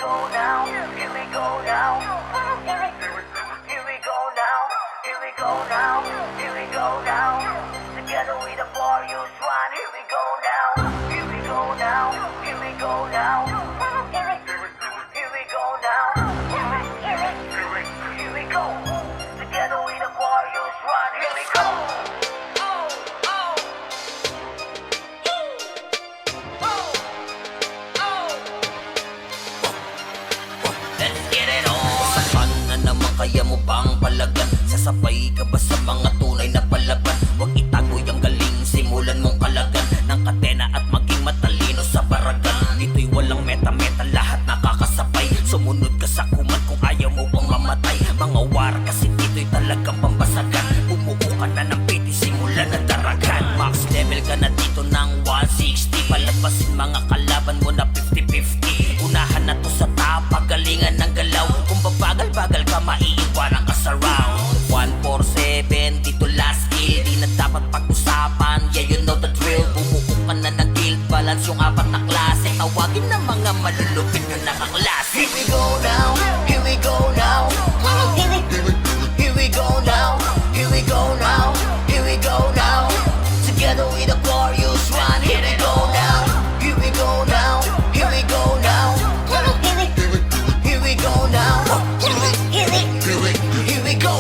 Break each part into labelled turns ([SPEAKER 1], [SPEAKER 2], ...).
[SPEAKER 1] go now, here we go now. Here we go now, here we go now, here we go now. Together with the Warriors One, here we go now, here we go now, here we go now. Here we go now, here we go. Together with the Warriors One, here we go.
[SPEAKER 2] Let's get it on! Saan na naman kaya mo bang palagan? Sasabay ka ba sa mga tunay na palaban? Huwag itago yung galing, simulan mong kalagan ng katena at maging matalino sa baragan. Dito'y walang meta-meta, lahat nakakasabay. Sumunod ka sa kuman kung ayaw mo pang mamatay. Mga war kasi dito'y talagang pambasagan. Bumuo ka na ng piti, simulan na daragan. Max level ka na dito ng 160. Palabasin mga kalaban mo na 50-50. Unahan na to sa top, pagalingan ng galaw. Kung babagal-bagal ka, maiiwanan ka sa round 147, dito last kill. Di na dapat pag-usapan, yeah you know the drill. Bumuo ka na ng guild balance, yung apat na klase. Tawagin na mga malulupin yun na kang last.
[SPEAKER 1] Here we go now, here we go now. Here we go now, here we go now, here we go now. Together with the Warriors One, here we go now, here we go now, here we go now. Here we go now, here we go.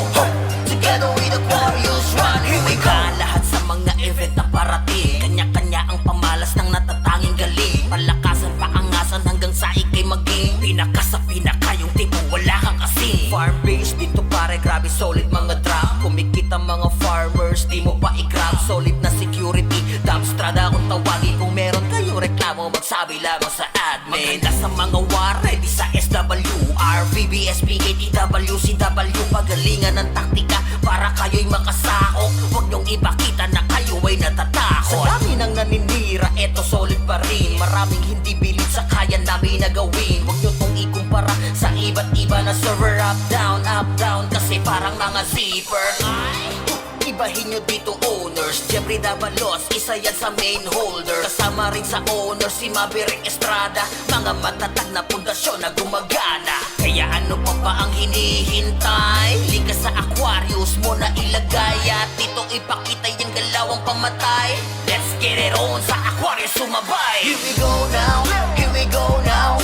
[SPEAKER 1] Together with the Warriors One, here we go.
[SPEAKER 2] Lahat sa mga event na parating, kanya-kanya ang pamalas ng natatanging galing. Palakasan, paangasan hanggang sa ikay maging pinaka sa pinaka, yung tipo wala kang kasing. Farm base dito pare, grabe solid mga drop. Kumikita mga farmers, di mo pa i-grab. Solid na security, Damstrada kung tawagin. Kung meron kayong reklamo, magsabi lamang sa admin. Maganda sa mga war, ready sa SW, RVB, SPA, TW, CW. Pagalingan ng taktika para kayo'y makasakop. Huwag niyong ipakita na kayo ay natatakot. Sa dami ng naninira, eto solid pa rin. Maraming hindi bilid sa kaya namin na gawin. Huwag niyo tong ikumpara sa iba't iba na server. Up, down, kasi parang mga zipper. Ibahin nyo dito owners, Jeffrey Davalos, isa yan sa main holder. Kasama rin sa owner si Maverick Estrada. Mga matatag na pundasyon na gumagana. Kaya ano pa ba ang hinihintay? Liga sa Aquarius mo na ilagay. At dito ipakita yung galawang pamatay. Let's get it on, sa Aquarius sumabay.
[SPEAKER 1] Here we go now, here we go now.